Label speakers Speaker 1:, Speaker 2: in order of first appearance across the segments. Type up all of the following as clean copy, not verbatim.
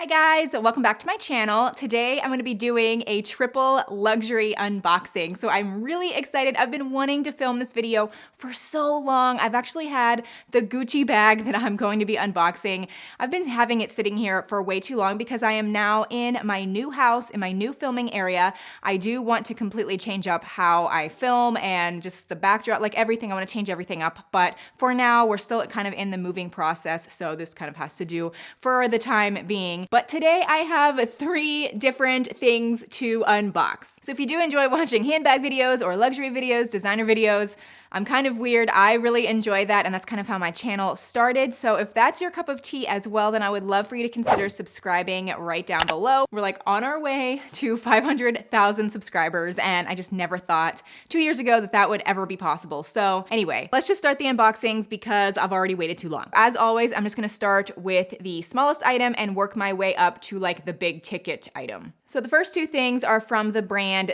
Speaker 1: Hi guys, welcome back to my channel. Today I'm going to be doing a triple luxury unboxing. So I'm really excited. I've been wanting to film this video for so long. I've actually had the Gucci bag that I'm going to be unboxing. I've been having it sitting here for way too long because I am now in my new house, in my new filming area. I do want to completely change up how I film and just the backdrop, like everything. I want to change everything up. But for now, we're still kind of in the moving process. So this kind of has to do for the time being. But today I have 3 different things to unbox. So if you do enjoy watching handbag videos or luxury videos, designer videos, I'm kind of weird. I really enjoy that, and that's kind of how my channel started. So if that's your cup of tea as well, then I would love for you to consider subscribing right down below. We're like on our way to 500,000 subscribers, and I just never thought 2 years ago that that would ever be possible. So anyway, let's just start the unboxings because I've already waited too long. As always, I'm just gonna start with the smallest item and work my way up to like the big ticket item. So the first 2 things are from the brand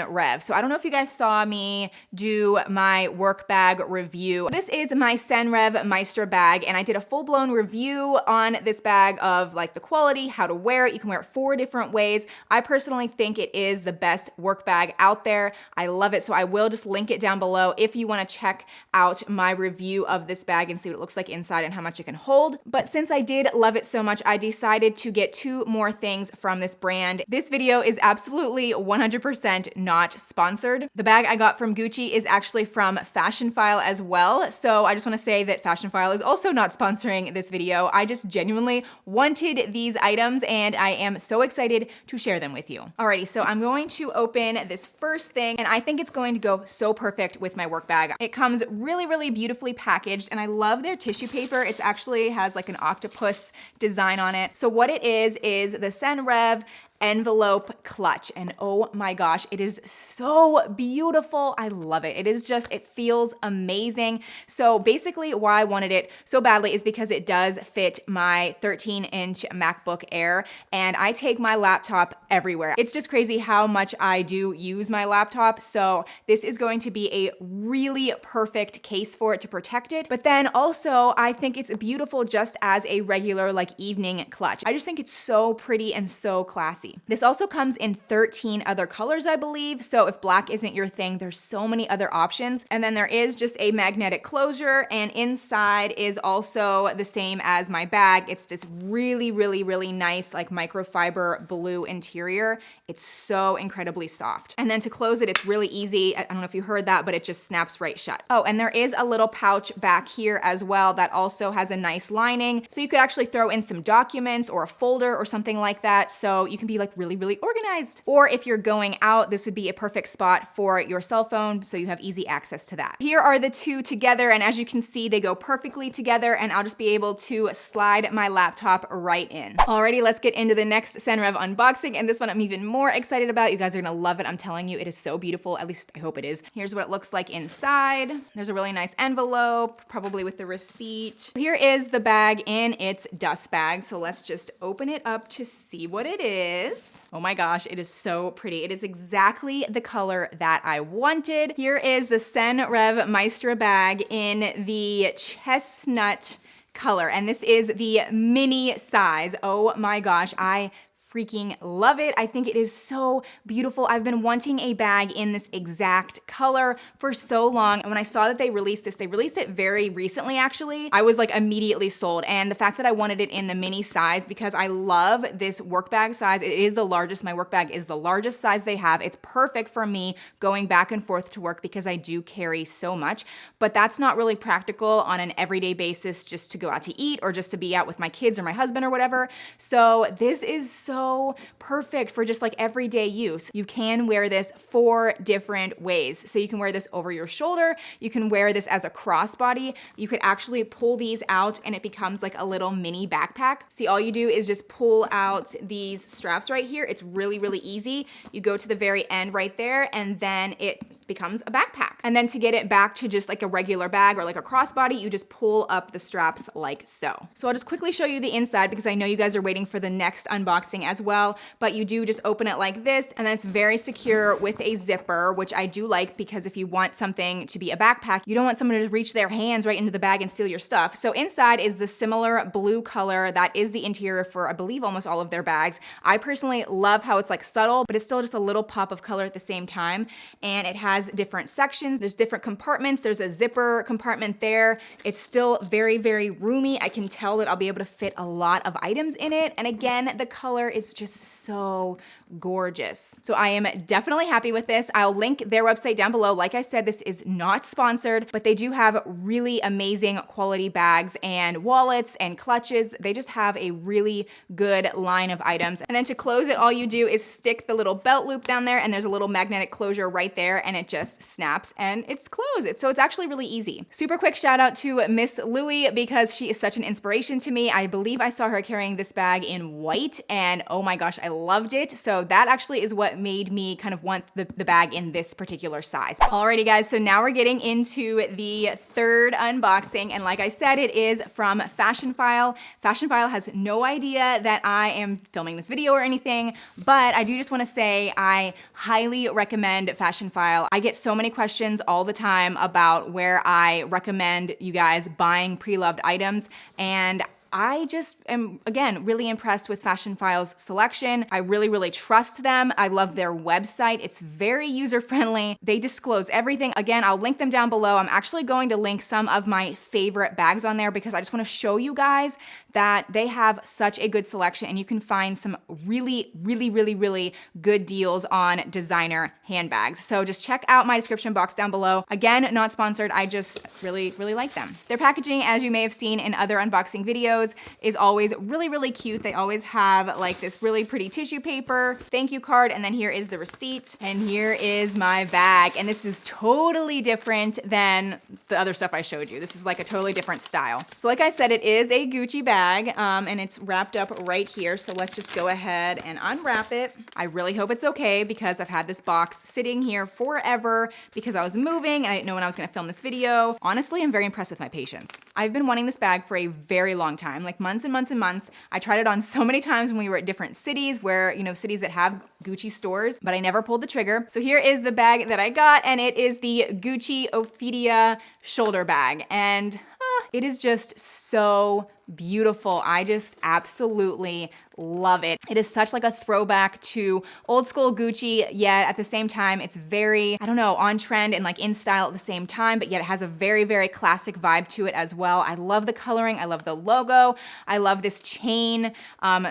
Speaker 1: Reve. So I don't know if you guys saw me do my work bag review. This is my Reve Maestro bag, and I did a full-blown review on this bag of like the quality, how to wear it. You can wear it 4 different ways. I personally think it is the best work bag out there. I love it, so I will just link it down below if you want to check out my review of this bag and see what it looks like inside and how much it can hold. But since I did love it so much, I decided to get 2 more things from this brand. This video is absolutely 100% not sponsored. The bag I got from Gucci is actually from FASHIONPHILE as well. So I just want to say that FASHIONPHILE is also not sponsoring this video. I just genuinely wanted these items and I am so excited to share them with you. Alrighty, so I'm going to open this first thing, and I think it's going to go so perfect with my work bag. It comes really, really beautifully packaged, and I love their tissue paper. It actually has like an octopus design on it. So what it is the Reve envelope clutch, and oh my gosh, it is so beautiful. I love it. It is just, it feels amazing. So basically why I wanted it so badly is because it does fit my 13-inch MacBook Air, and I take my laptop everywhere. It's just crazy how much I do use my laptop. So this is going to be a really perfect case for it to protect it. But then also I think it's beautiful just as a regular like evening clutch. I just think it's so pretty and so classy. This also comes in 13 other colors, I believe. So if black isn't your thing, there's so many other options. And then there is just a magnetic closure, and inside is also the same as my bag. It's this really, really, really nice like microfiber blue interior. It's so incredibly soft. And then to close it, it's really easy. I don't know if you heard that, but it just snaps right shut. Oh, and there is a little pouch back here as well that also has a nice lining. So you could actually throw in some documents or a folder or something like that. So you can be like really, really organized. Or if you're going out, this would be a perfect spot for your cell phone, so you have easy access to that. Here are the 2 together, and as you can see, they go perfectly together, and I'll just be able to slide my laptop right in. Alrighty, let's get into the next Reve unboxing, and this one I'm even more excited about. You guys are gonna love it. I'm telling you, it is so beautiful. At least I hope it is. Here's what it looks like inside. There's a really nice envelope, probably with the receipt. Here is the bag in its dust bag, so let's just open it up to see what it is. Oh my gosh, it is so pretty. It is exactly the color that I wanted. Here is the Reve Maestro bag in the chestnut color, and this is the mini size. Oh my gosh, I freaking love it. I think it is so beautiful. I've been wanting a bag in this exact color for so long. And when I saw that they released this, they released it very recently actually, I was like immediately sold. And the fact that I wanted it in the mini size, because I love this work bag size. It is the largest. My work bag is the largest size they have. It's perfect for me going back and forth to work because I do carry so much, but that's not really practical on an everyday basis just to go out to eat or just to be out with my kids or my husband or whatever. So this is so perfect for just like everyday use. You can wear this 4 different ways. So you can wear this over your shoulder. You can wear this as a crossbody. You could actually pull these out and it becomes like a little mini backpack. See, all you do is just pull out these straps right here. It's really, really easy. You go to the very end right there, and then it becomes a backpack. And then to get it back to just like a regular bag or like a crossbody, you just pull up the straps like so. So I'll just quickly show you the inside because I know you guys are waiting for the next unboxing as well, but you do just open it like this, and then it's very secure with a zipper, which I do like because if you want something to be a backpack, you don't want someone to reach their hands right into the bag and steal your stuff. So inside is the similar blue color that is the interior for, I believe, almost all of their bags. I personally love how it's like subtle, but it's still just a little pop of color at the same time. And it has different sections. There's different compartments. There's a zipper compartment there. It's still very, very roomy. I can tell that I'll be able to fit a lot of items in it. And again, the color is just so gorgeous. So I am definitely happy with this. I'll link their website down below. Like I said, this is not sponsored, but they do have really amazing quality bags and wallets and clutches. They just have a really good line of items. And then to close it, all you do is stick the little belt loop down there, and there's a little magnetic closure right there, and it just snaps and it's closed. So it's actually really easy. Super quick shout out to Miss Louie because she is such an inspiration to me. I believe I saw her carrying this bag in white, and oh my gosh, I loved it. So that actually is what made me kind of want the bag in this particular size. Alrighty guys, so now we're getting into the third unboxing, and like I said, it is from FASHIONPHILE. FASHIONPHILE has no idea that I am filming this video or anything, but I do just want to say I highly recommend FASHIONPHILE. I get so many questions all the time about where I recommend you guys buying pre-loved items, and I just am, again, really impressed with FASHIONPHILE's selection. I really, really trust them. I love their website. It's very user-friendly. They disclose everything. Again, I'll link them down below. I'm actually going to link some of my favorite bags on there because I just want to show you guys that they have such a good selection, and you can find some really, really, really, really good deals on designer handbags. So just check out my description box down below. Again, not sponsored. I just really, really like them. Their packaging, as you may have seen in other unboxing videos, is always really, really cute. They always have like this really pretty tissue paper, thank you card, and then here is the receipt, and here is my bag. And this is totally different than the other stuff I showed you. This is like a totally different style. So like I said, it is a Gucci bag, and it's wrapped up right here. So let's just go ahead and unwrap it. I really hope it's okay because I've had this box sitting here forever because I was moving and I didn't know when I was gonna film this video. Honestly, I'm very impressed with my patience. I've been wanting this bag for a very long time, like months and months and months. I tried it on so many times when we were at different cities where, you know, cities that have Gucci stores, but I never pulled the trigger. So here is the bag that I got, and it is the Gucci Ophidia shoulder bag. And it is just so beautiful. I just absolutely love it. It is such like a throwback to old school Gucci, yet at the same time, it's very, I don't know, on trend and like in style at the same time, but yet it has a very, very classic vibe to it as well. I love the coloring. I love the logo. I love this chain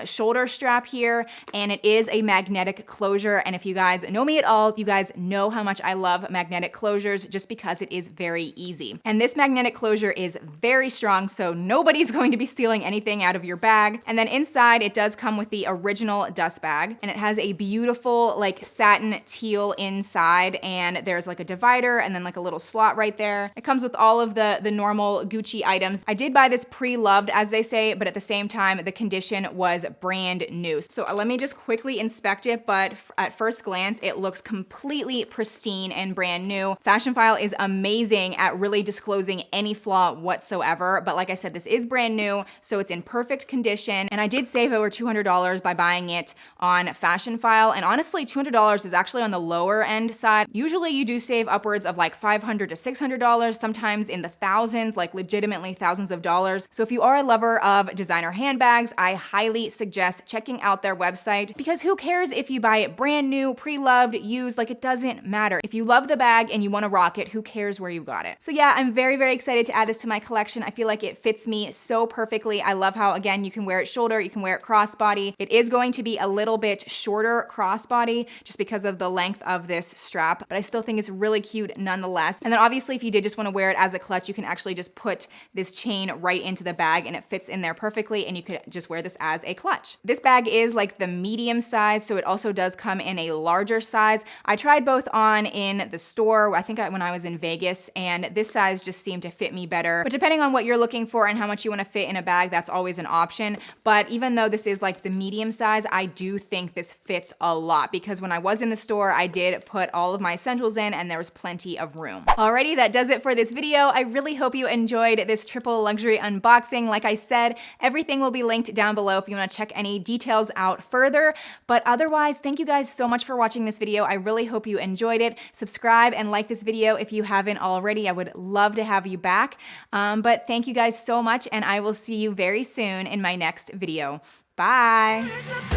Speaker 1: shoulder strap here, and it is a magnetic closure. And if you guys know me at all, you guys know how much I love magnetic closures just because it is very easy. And this magnetic closure is very strong, so nobody's going to be stealing anything out of your bag. And then inside, it does come with the original dust bag, and it has a beautiful like satin teal inside, and there's like a divider and then like a little slot right there. It comes with all of the normal Gucci items. I did buy this pre-loved, as they say, but at the same time, the condition was brand new. So let me just quickly inspect it, but at first glance, it looks completely pristine and brand new. FASHIONPHILE is amazing at really disclosing any flaw whatsoever, but like I said, this is brand new, so it's in perfect condition, and I did save over $200 by buying it on FASHIONPHILE, and honestly, $200 is actually on the lower end side. Usually you do save upwards of like $500 to $600, sometimes in the thousands, like legitimately thousands of dollars. So if you are a lover of designer handbags, I highly suggest checking out their website, because who cares if you buy it brand new, pre-loved, used, like it doesn't matter. If you love the bag and you want to rock it, who cares where you got it? So yeah, I'm very, very excited to add this to my collection. I feel like it fits me so perfectly. I love how, again, you can wear it shoulder, you can wear it crossbody. It is going to be a little bit shorter crossbody just because of the length of this strap, but I still think it's really cute nonetheless. And then obviously, if you did just want to wear it as a clutch, you can actually just put this chain right into the bag and it fits in there perfectly, and you could just wear this as a clutch. This bag is like the medium size, so it also does come in a larger size. I tried both on in the store, I think when I was in Vegas, and this size just seemed to fit me better. But depending on what you're looking for and how much you want to fit in a bag, that's always an option. But even though this is like the medium size, I do think this fits a lot because when I was in the store, I did put all of my essentials in and there was plenty of room. Alrighty, that does it for this video. I really hope you enjoyed this triple luxury unboxing. Like I said, everything will be linked down below if you want to check any details out further. But otherwise, thank you guys so much for watching this video. I really hope you enjoyed it. Subscribe and like this video if you haven't already. I would love to have you back. But thank you guys so much, and I will see you very soon in my next video. Bye.